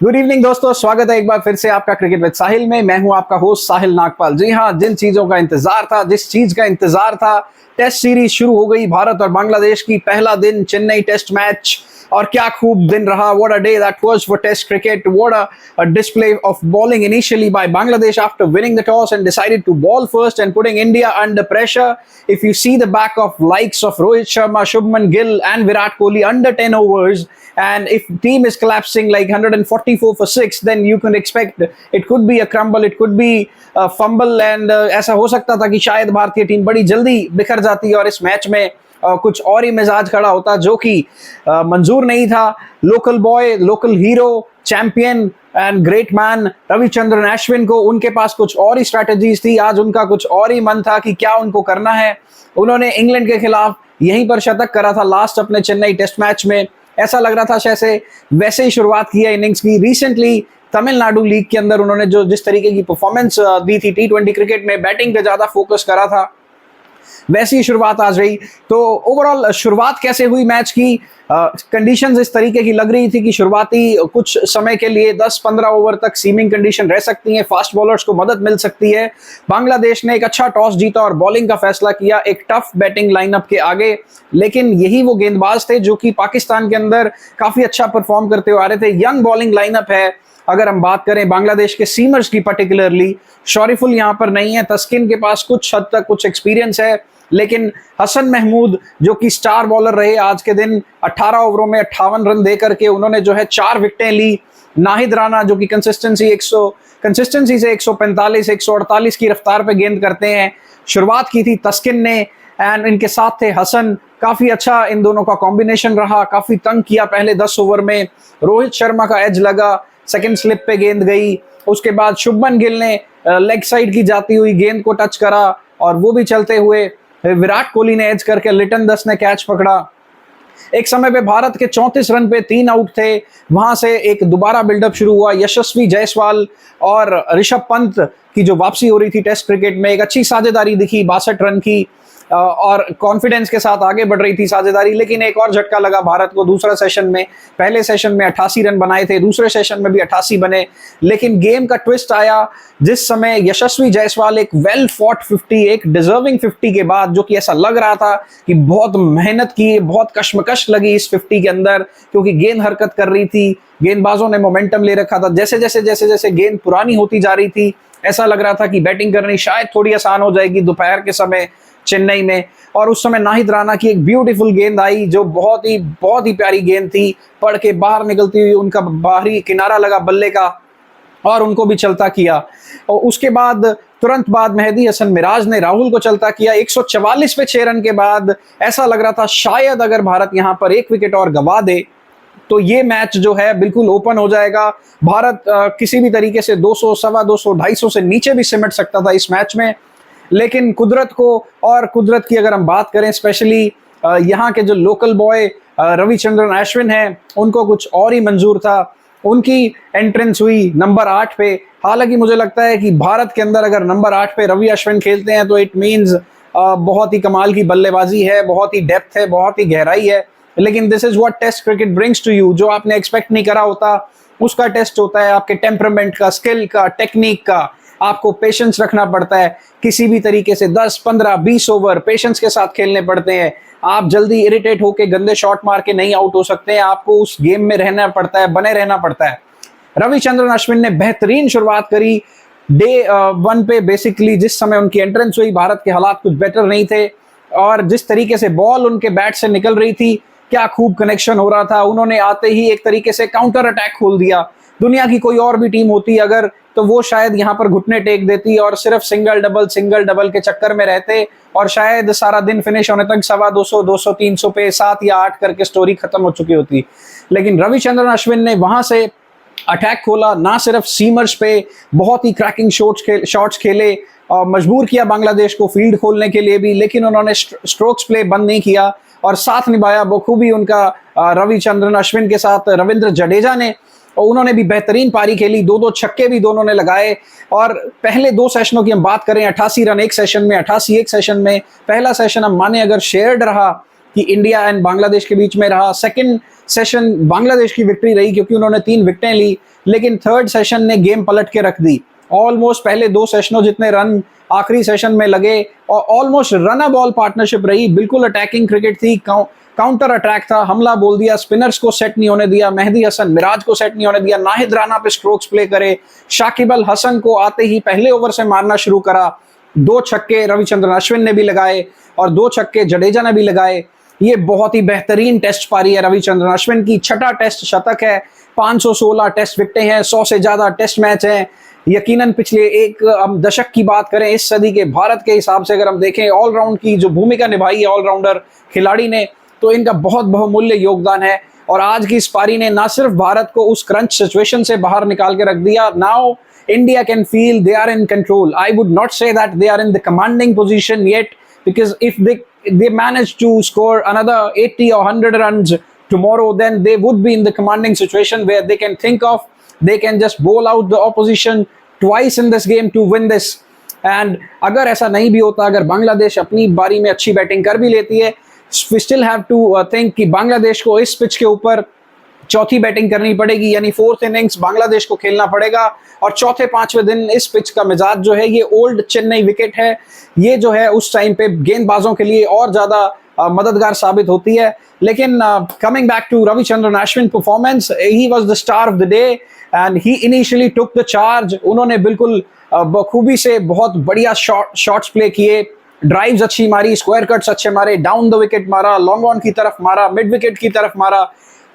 Good evening दोस्तों, स्वागत है एक बार फिर से आपका क्रिकेट विद साहिल में। मैं हूं आपका होस्ट साहिल नागपाल। जी हां, जिन चीजों का इंतजार था, जिस चीज का इंतजार था, टेस्ट सीरीज शुरू हो गई भारत और बांग्लादेश की। पहला दिन चेन्नई टेस्ट मैच, और क्या खूब दिन रहा। What a day that was for test cricket. What a display of bowling initially by Bangladesh after winning the toss and decided to ball first and putting India under pressure. If you see the back of likes of Rohit Sharma, Shubman Gill and Virat Kohli under 10 overs, and if team is collapsing like 144 for 6, then you can expect it could be a crumble, it could be a fumble, and ऐसा हो सकता था कि शायद भारतीय team बड़ी जल्दी बिखर जाती और इस मैच में कुछ और ही मिजाज खड़ा होता, जो कि मंजूर नहीं था। Local boy, local hero, champion and great man Ravichandran Ashwin को उनके पास कुछ और ही स्ट्रैटेजीज थी। आज उनका कुछ और ही मन था कि क्या उनको करना है। उन्होंने इंग्लैंड के खिलाफ यहीं पर शतक करा था लास्ट अपने चेन्नई टेस्ट मैच में। ऐसा लग रहा था जैसे वैसे ही शुरुआत की है इनिंग्स की। रिसेंटली तमिलनाडु लीग के अंदर उन्होंने जो जिस तरीके की परफॉर्मेंस दी थी टी20 क्रिकेट में, बैटिंग पे ज्यादा फोकस करा था, वैसी ही शुरुआत आज रही। तो ओवरऑल शुरुआत कैसे हुई मैच की? कंडीशंस इस तरीके की लग रही थी कि शुरुआती कुछ समय के लिए 10-15 ओवर तक सीमिंग कंडीशन रह सकती हैं, फास्ट बॉलर्स को मदद मिल सकती है। बांग्लादेश ने एक अच्छा टॉस जीता और बॉलिंग का फैसला किया एक टफ बैटिंग लाइनअप के आगे। लेकिन यही वो गेंदबाज थे जो कि पाकिस्तान के अंदर काफी अच्छा परफॉर्म करते हुए आ रहे थे। यंग बॉलिंग लाइनअप है। अगर हम बात करें बांग्लादेश के सीमर्स की पर्टिकुलरली, शरीफुल यहां पर नहीं है, तस्किन के पास कुछ हद तक कुछ एक्सपीरियंस है, लेकिन हसन महमूद जो कि स्टार बॉलर रहे आज के दिन, 18 ओवरों में 58 रन देकर के उन्होंने जो है 4 विकेटें ली। नाहिद राना जो कि कंसिस्टेंसी से 145 148 की रफ्तार पे गेंद करते हैं, शुरुआत की थी तस्किन ने, एंड इनके साथ थे हसन। काफी अच्छा इन दोनों का कॉम्बिनेशन रहा, काफी तंग किया पहले 10 ओवर में। रोहित शर्मा का एज लगा, सेकंड स्लिप पे गेंद गई। उसके बाद शुभमन गिल ने लेग साइड की जाती हुई गेंद को टच करा और वो भी चलते हुए विराट कोहली ने एज करके लिटन दास ने कैच पकड़ा। एक समय पे भारत के 34 रन पे 3 आउट थे। वहां से एक दोबारा बिल्डअप शुरू हुआ। यशस्वी जायसवाल और ऋषभ पंत की जो वापसी हो रही थी टेस्ट क्रिकेट में, एक अच्छी साझेदारी दिखी 62 रन की, और कॉन्फिडेंस के साथ आगे बढ़ रही थी साझेदारी। लेकिन एक और झटका लगा भारत को दूसरा सेशन में। पहले सेशन में 88 रन बनाए थे, दूसरे सेशन में भी 88 बने। लेकिन गेम का ट्विस्ट आया जिस समय यशस्वी जायसवाल एक वेल फॉट 50, एक डिजर्विंग 50 के बाद, जो कि ऐसा लग रहा था कि बहुत मेहनत की, बहुत कश्मकश लगी इस 50 के अंदर, क्योंकि गेंद हरकत कर रही थी, गेंदबाजों ने मोमेंटम ले रखा था। जैसे जैसे गेंद पुरानी होती जा रही थी, ऐसा लग रहा था कि बैटिंग करनी शायद थोड़ी आसान हो जाएगी दोपहर के समय चेन्नई में। और उस समय नाहिद राना की एक ब्यूटीफुल गेंद आई जो बहुत ही प्यारी गेंद थी, पड़ के बाहर निकलती हुई उनका बाहरी किनारा लगा बल्ले का और उनको भी चलता किया। और उसके बाद तुरंत बाद मेहदी हसन मिराज ने राहुल को चलता किया 144 पे 6 रन के बाद। ऐसा लग रहा था शायद अगर भारत यहां पर एक विकेट और गंवा दे तो ये मैच जो है बिल्कुल ओपन हो जाएगा। भारत किसी भी तरीके से 200, 250, 250 से नीचे भी सिमट सकता था इस मैच में। लेकिन कुदरत को, और कुदरत की अगर हम बात करें स्पेशली यहाँ के जो लोकल बॉय रविचंद्रन अश्विन हैं, उनको कुछ और ही मंजूर था। उनकी एंट्रेंस हुई नंबर 8 पे। हालांकि मुझे लगता है कि भारत के अंदर अगर नंबर 8 पे रवि अश्विन खेलते हैं तो इट मीन्स बहुत ही कमाल की बल्लेबाजी है, बहुत ही डेप्थ है, बहुत ही गहराई है। लेकिन this is what test cricket brings to you. जो आपने एक्सपेक्ट नहीं करा होता उसका टेस्ट होता है, आपके टेम्परामेंट का, स्किल का, टेक्निक का। आपको पेशेंस रखना पड़ता है, किसी भी तरीके से 10, 15, 20 ओवर पेशेंस के साथ खेलने पड़ते हैं। आप जल्दी इरिटेट होके गंदे शॉट मार के नहीं आउट हो सकते हैं, आपको उस गेम में रहना पड़ता है, बने रहना पड़ता है। रविचंद्रन अश्विन ने बेहतरीन शुरुआत करी डे 1 पे। बेसिकली जिस समय उनकी एंट्रेंस हुई, भारत के हालात कुछ बेटर नहीं थे, और जिस तरीके से बॉल उनके बैट से निकल रही थी, क्या खूब कनेक्शन हो रहा था। उन्होंने आते ही एक तरीके से काउंटर अटैक खोल दिया। दुनिया की कोई और भी टीम होती अगर, तो वो शायद यहाँ पर घुटने टेक देती और सिर्फ सिंगल डबल के चक्कर में रहते, और शायद सारा दिन फिनिश होने तक 200, 200, 300 पे 7 या 8 करके स्टोरी खत्म हो चुकी होती। लेकिन रविचंद्रन अश्विन ने वहां से अटैक खोला, ना सिर्फ सीमर्स पे बहुत ही क्रैकिंग शॉट्स खेले और मजबूर किया बांग्लादेश को फील्ड खोलने के लिए भी। लेकिन उन्होंने स्ट्रोक्स प्ले बंद नहीं किया और साथ निभाया बखूबी उनका रविचंद्रन अश्विन के साथ रविंद्र जडेजा ने, और उन्होंने भी बेहतरीन पारी खेली। 2 छक्के भी दोनों ने लगाए। और पहले 2 सेशनों की हम बात करें, 88 रन एक सेशन में, 88 एक सेशन में। पहला सेशन हम माने अगर शेयर्ड रहा कि इंडिया एंड बांग्लादेश के बीच में रहा। सेकंड सेशन बांग्लादेश की विक्ट्री रही क्योंकि उन्होंने 3 विकेटें ली, लेकिन थर्ड सेशन ने गेम पलट के रख दी। ऑलमोस्ट पहले 2 सेशनों जितने रन आखिरी सेशन में लगे और ऑलमोस्ट रन बॉल पार्टनरशिप रही, बिल्कुल अटैकिंग क्रिकेट थी, काउंटर अटैक था, हमला बोल दिया, स्पिनर्स को सेट नहीं होने दिया, मेहदी हसन मिराज को सेट नहीं होने दिया, नाहिद राना पे स्ट्रोक्स प्ले करे, शाकिब अल हसन को आते ही पहले ओवर से मारना शुरू करा। 2 छक्के रविचंद्रन अश्विन ने भी लगाए और 2 छक्के जडेजा ने भी लगाए। ये बहुत ही बेहतरीन टेस्ट पारी है रविचंद्रन अश्विन की, 6ठा टेस्ट शतक है, 516 टेस्ट विकेटें हैं, 100 से ज्यादा टेस्ट मैच हैं। यकीनन पिछले एक दशक की बात करें, इस सदी के भारत के हिसाब से अगर हम देखें ऑलराउंड की जो भूमिका निभाई है ऑलराउंडर खिलाड़ी ने, तो इनका बहुत बहुमूल्य योगदान है। और आज की इस पारी ने ना सिर्फ भारत को उस क्रंच सिचुएशन से बाहर निकाल के रख दिया, now India can feel they are in control. I would not say that they are in the commanding position yet, because if they manage to score another 80 or 100 runs tomorrow, then they would be in the commanding situation where they can think of, they can just bowl out the opposition twice in this game to win this. And अगर ऐसा नहीं भी होता, अगर बांग्लादेश अपनी बारी में अच्छी बैटिंग कर भी लेती है, we still have to think कि बांग्लादेश को इस पिच के ऊपर चौथी बैटिंग करनी पड़ेगी, यानी 4th इनिंग्स बांग्लादेश को खेलना पड़ेगा। और चौथे 5वें दिन इस पिच का मिजाज जो है, ये ओल्ड चेन्नई विकेट है, ये जो है उस टाइम पे गेंदबाजों के लिए और ज्यादा मददगार साबित होती है। लेकिन coming back to Ravichandran Ashwin performance, he was the star of the day and he initially took the charge. उन्होंने बिल्कुल बखूबी से बहुत बढ़िया शॉट्स प्ले किए, ड्राइव्स अच्छी मारी, स्क्वायर कट्स अच्छे मारे, डाउन द विकेट मारा, लॉन्ग ऑन की तरफ मारा, मिड विकेट की तरफ मारा,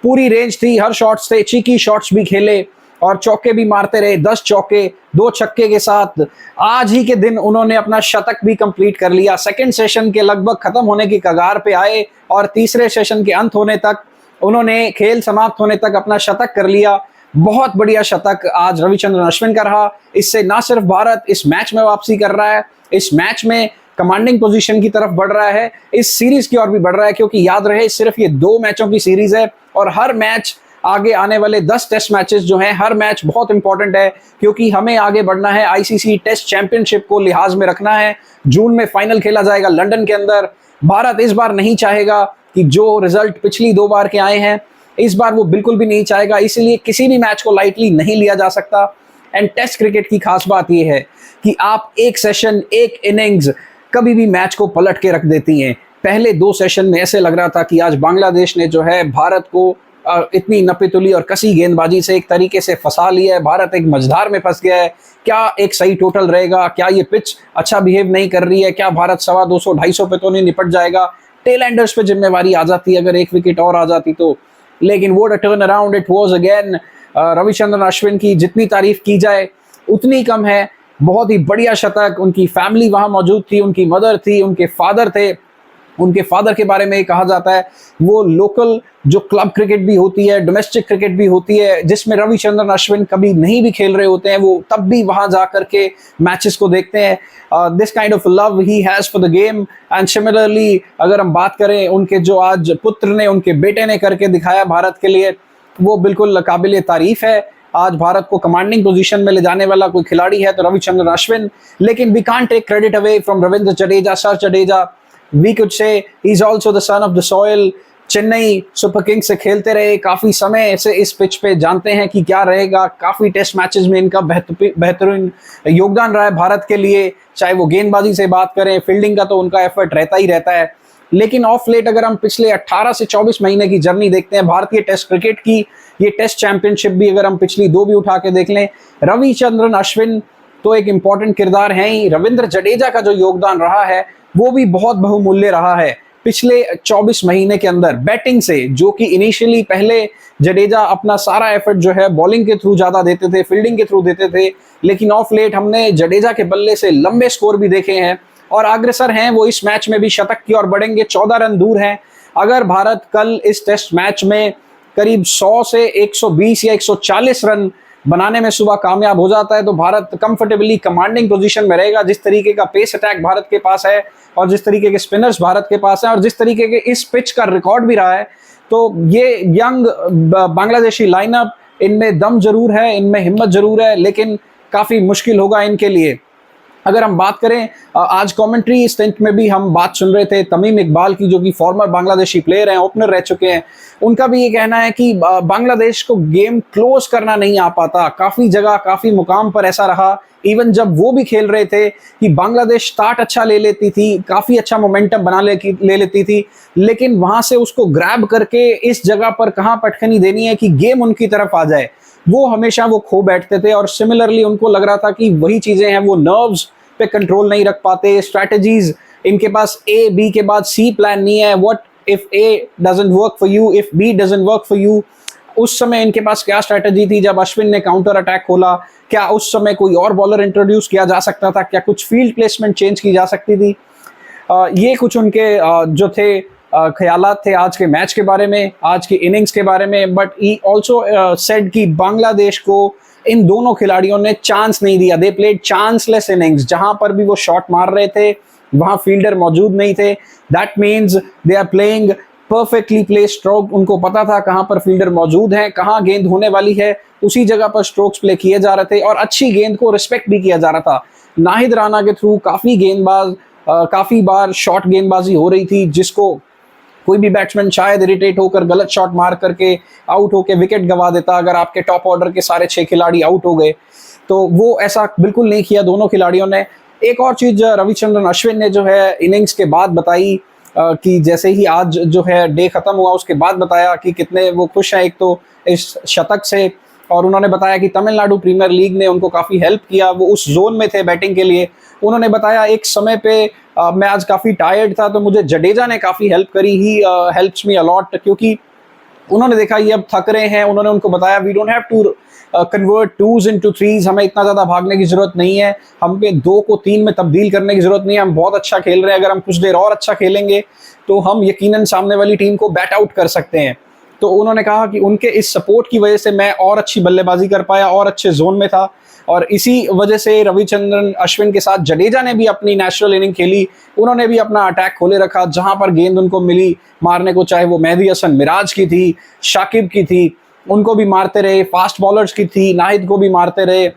पूरी रेंज थी, हर शॉट्स थे, चीकी शॉट्स भी खेले और चौके भी मारते रहे। 10 चौके 2 छक्के के साथ आज ही के दिन उन्होंने अपना शतक भी कंप्लीट कर लिया। सेकंड सेशन के लगभग खत्म होने की कगार पे आए और तीसरे सेशन के अंत होने तक उन्होंने, खेल समाप्त होने तक अपना शतक कर लिया। बहुत बढ़िया शतक आज रविचंद्रन अश्विन का रहा। इससे ना सिर्फ भारत इस मैच में वापसी कर रहा है, इस मैच में कमांडिंग पोजीशन की तरफ बढ़ रहा है, इस सीरीज की ओर भी बढ़ रहा है, क्योंकि याद रहे सिर्फ ये 2 मैचों की सीरीज है और हर मैच, आगे आने वाले 10 टेस्ट मैचेस जो हैं, हर मैच बहुत इंपॉर्टेंट है, क्योंकि हमें आगे बढ़ना है, आईसीसी टेस्ट चैंपियनशिप को लिहाज में रखना है। जून में फाइनल खेला जाएगा लंदन के अंदर। भारत इस बार नहीं चाहेगा कि जो रिजल्ट पिछली 2 बार के आए हैं, इस बार वो बिल्कुल भी नहीं चाहेगा, इसलिए किसी भी मैच को लाइटली नहीं लिया जा सकता। एंड टेस्ट क्रिकेट की खास बात यह है कि आप एक सेशन, एक इनिंग्स कभी भी मैच को पलट के रख देती हैं। पहले 2 सेशन में ऐसे लग रहा था कि आज बांग्लादेश ने जो है भारत को इतनी नपीतुली और कसी गेंदबाजी से एक तरीके से फंसा लिया है, भारत एक मझधार में फंस गया है। क्या एक सही टोटल रहेगा, क्या ये पिच अच्छा बिहेव नहीं कर रही है, क्या भारत 250-250 पे तो नहीं निपट जाएगा, टेल एंडर्स पे जिम्मेवारी आ जाती अगर 1 विकेट और आ जाती तो। लेकिन वो turn around it was again. Ravichandran Ashwin की जितनी तारीफ की जाए उतनी कम है। बहुत ही बढ़िया शतक, उनकी फैमिली वहां मौजूद थी, उनकी मदर थी, उनके फादर थे। उनके फादर के बारे में कहा जाता है वो लोकल जो क्लब क्रिकेट भी होती है, डोमेस्टिक क्रिकेट भी होती है, जिसमें रविचंद्रन अश्विन कभी नहीं भी खेल रहे होते हैं, वो तब भी वहां जा करके मैचेस को देखते हैं। This kind of love he has for the game. And similarly अगर हम बात करें, उनके जो आज पुत्र ने, उनके बेटे ने करके दिखाया भारत के लिए, वो बिल्कुल काबिल तारीफ है। आज भारत को कमांडिंग पोजीशन में ले जाने वाला कोई खिलाड़ी है तो रविचंद्रन अश्विन। लेकिन we can't take credit away from Ravindra Jadeja, sir Jadeja. We could say he is also the son of the soil. Chennai Super Kings से खेलते रहे, काफी समय से इस पिच पे, जानते हैं कि क्या रहेगा। काफी टेस्ट मैचेस में इनका बेहतरीन योगदान रहा है भारत के लिए, चाहे वो गेंदबाजी से बात करें, फील्डिंग का तो उनका एफर्ट रहता ही रहता है। लेकिन ऑफ लेट अगर हम पिछले 18 से 24 महीने की जर्नी देखते हैं भारतीय टेस्ट क्रिकेट की, ये टेस्ट चैंपियनशिप भी अगर हम पिछली 2 भी उठा के देख लें, रविचंद्रन अश्विन तो एक इंपॉर्टेंट किरदार हैं ही। रविंद्र जडेजा का जो योगदान रहा है वो भी बहुत बहुमूल्य रहा है पिछले 24 महीने के अंदर बैटिंग से, जो कि इनिशियली पहले जडेजा अपना सारा एफर्ट जो है बॉलिंग के थ्रू ज्यादा देते थे, फील्डिंग के थ्रू देते थे, लेकिन ऑफ लेट हमने जडेजा के बल्ले से लंबे स्कोर भी देखे हैं और अग्रसर हैं वो इस मैच में भी शतक की ओर बढ़ेंगे। 14 रन दूर हैं। अगर भारत कल इस टेस्ट मैच में करीब 100 से 120 या 140 रन बनाने में सुबह कामयाब हो जाता है तो भारत कंफर्टेबली कमांडिंग पोजीशन में रहेगा। जिस तरीके का पेस अटैक भारत के पास है और जिस तरीके के स्पिनर्स भारत के पास हैं और जिस तरीके के इस पिच का रिकॉर्ड भी रहा है, तो ये यंग बांग्लादेशी लाइनअप, इनमें दम जरूर है, इनमें हिम्मत जरूर है, लेकिन काफी मुश्किल होगा इनके लिए। अगर हम बात करें आज कमेंट्री स्टेंट में भी हम बात सुन रहे थे तमीम इकबाल की, जो कि फॉर्मर बांग्लादेशी प्लेयर हैं, ओपनर रह चुके हैं। उनका भी ये कहना है कि बांग्लादेश को गेम क्लोज करना नहीं आ पाता। काफ़ी जगह, काफ़ी मुकाम पर ऐसा रहा, इवन जब वो भी खेल रहे थे, कि बांग्लादेश स्टार्ट अच्छा ले लेती थी, काफ़ी अच्छा मोमेंटम बना ले लेती थी, लेकिन वहाँ से उसको ग्रैब करके इस जगह पर कहाँ पटखनी देनी है कि गेम उनकी तरफ आ जाए, वो हमेशा वो खो बैठते थे। और सिमिलरली उनको लग रहा था कि वही चीज़ें हैं, वो नर्व्स पे कंट्रोल नहीं रख पाते, स्ट्रैटेजीज इनके पास ए बी के बाद सी प्लान नहीं है। What if A doesn't work for you, if B doesn't work for you. उस समय इनके पास क्या स्ट्रैटेजी थी जब अश्विन ने काउंटर अटैक खोला? क्या उस समय कोई और बॉलर इंट्रोड्यूस किया जा सकता था? क्या कुछ फील्ड प्लेसमेंट चेंज की जा सकती थी? ये कुछ उनके जो थे ख्यालात थे आज के मैच के बारे में, आज की इनिंग्स के बारे में। बट ही ऑल्सो सेड कि बांग्लादेश को इन दोनों खिलाड़ियों ने चांस नहीं दिया। They played chanceless innings. जहां पर भी वो शॉट मार रहे थे वहां फील्डर मौजूद नहीं थे। That means they are playing perfectly play stroke. उनको पता था कहां पर फील्डर मौजूद है, कहां गेंद होने वाली है, उसी जगह पर स्ट्रोक्स प्ले किए जा रहे थे और अच्छी गेंद को रिस्पेक्ट भी किया जा रहा था। नाहिद राणा के थ्रू काफी बार शॉर्ट गेंदबाजी हो रही थी, जिसको कोई भी बैट्समैन शायद इरिटेट होकर गलत शॉट मार करके आउट होकर विकेट गंवा देता अगर आपके टॉप ऑर्डर के सारे 6 खिलाड़ी आउट हो गए। तो वो ऐसा बिल्कुल नहीं किया दोनों खिलाड़ियों ने। एक और चीज रविचंद्रन अश्विन ने जो है इनिंग्स के बाद बताई, कि जैसे ही आज जो है डे खत्म हुआ उसके बाद बताया कि कितने वो खुश हैं एक तो इस शतक से, और उन्होंने बताया कि तमिलनाडु प्रीमियर लीग ने उनको काफ़ी हेल्प किया। वो उस जोन में थे बैटिंग के लिए। उन्होंने बताया एक समय पे मैं आज काफ़ी टायर्ड था तो मुझे जडेजा ने काफ़ी हेल्प करी, ही हेल्प्स मी अलॉट, क्योंकि उन्होंने देखा ये अब थक रहे हैं। उन्होंने उनको बताया we don't have to convert 2s into 3s, हमें इतना ज़्यादा भागने की ज़रूरत नहीं है, हमें 2 को 3 में तब्दील करने की ज़रूरत नहीं है, हम बहुत अच्छा खेल रहे हैं, अगर हम कुछ देर और अच्छा खेलेंगे तो हम यकीनन सामने वाली टीम को बैट आउट कर सकते हैं। तो उन्होंने कहा कि उनके इस सपोर्ट की वजह से मैं और अच्छी बल्लेबाजी कर पाया और अच्छे जोन में था, और इसी वजह से रविचंद्रन अश्विन के साथ जडेजा ने भी अपनी नेशनल इनिंग खेली। उन्होंने भी अपना अटैक खोले रखा, जहां पर गेंद उनको मिली मारने को, चाहे वो मेहदी हसन मिराज की थी, शाकिब की थी, उनको भी मारते रहे, फास्ट बॉलर्स की थी, नाहिद को भी मारते रहे।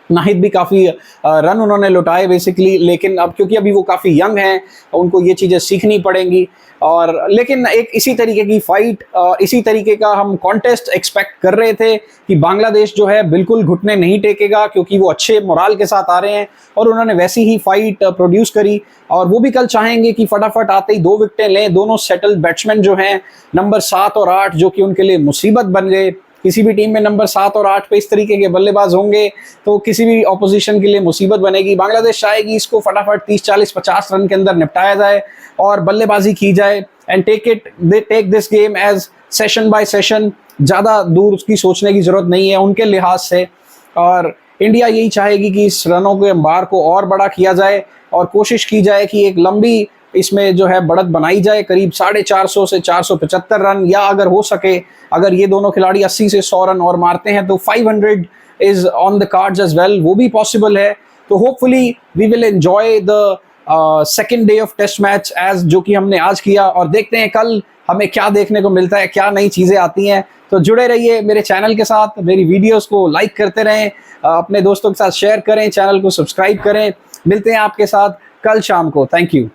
नाहिद भी काफ़ी रन उन्होंने लुटाए बेसिकली, लेकिन अब क्योंकि अभी वो काफ़ी यंग हैं उनको ये चीज़ें सीखनी पड़ेंगी। और लेकिन एक इसी तरीके की फाइट, इसी तरीके का हम कॉन्टेस्ट एक्सपेक्ट कर रहे थे कि बांग्लादेश जो है बिल्कुल घुटने नहीं टेकेगा, क्योंकि वो अच्छे मोराल के साथ आ रहे हैं, और उन्होंने वैसी ही फाइट प्रोड्यूस करी। और वो भी कल चाहेंगे कि फटाफट आते ही 2 विकेटें लें। दोनों सेटल्ड बैट्समैन जो हैं नंबर 7 और 8, जो कि उनके लिए मुसीबत बन गए। किसी भी टीम में नंबर 7 और 8 पे इस तरीके के बल्लेबाज होंगे तो किसी भी ऑपोजिशन के लिए मुसीबत बनेगी। बांग्लादेश चाहेगी इसको फटाफट 30, 40, 50 रन के अंदर निपटाया जाए और बल्लेबाजी की जाए, and take this game as session by session. ज़्यादा दूर उसकी सोचने की ज़रूरत नहीं है उनके लिहाज से। और इंडिया यही चाहेगी कि इस रनों के अंबार को और बड़ा किया जाए और कोशिश की जाए कि एक लंबी इसमें जो है बढ़त बनाई जाए, करीब 450 से 475 रन, या अगर हो सके, अगर ये दोनों खिलाड़ी 80 से 100 रन और मारते हैं तो 500 is on the cards as well, वो भी पॉसिबल है। तो hopefully we will enjoy the second day of test match as जो कि हमने आज किया, और देखते हैं कल हमें क्या देखने को मिलता है, क्या नई चीज़ें आती हैं। तो जुड़े रहिए मेरे चैनल के साथ, मेरी वीडियोस को लाइक करते रहें, अपने दोस्तों के साथ शेयर करें, चैनल को सब्सक्राइब करें। मिलते हैं आपके साथ कल शाम को। Thank you.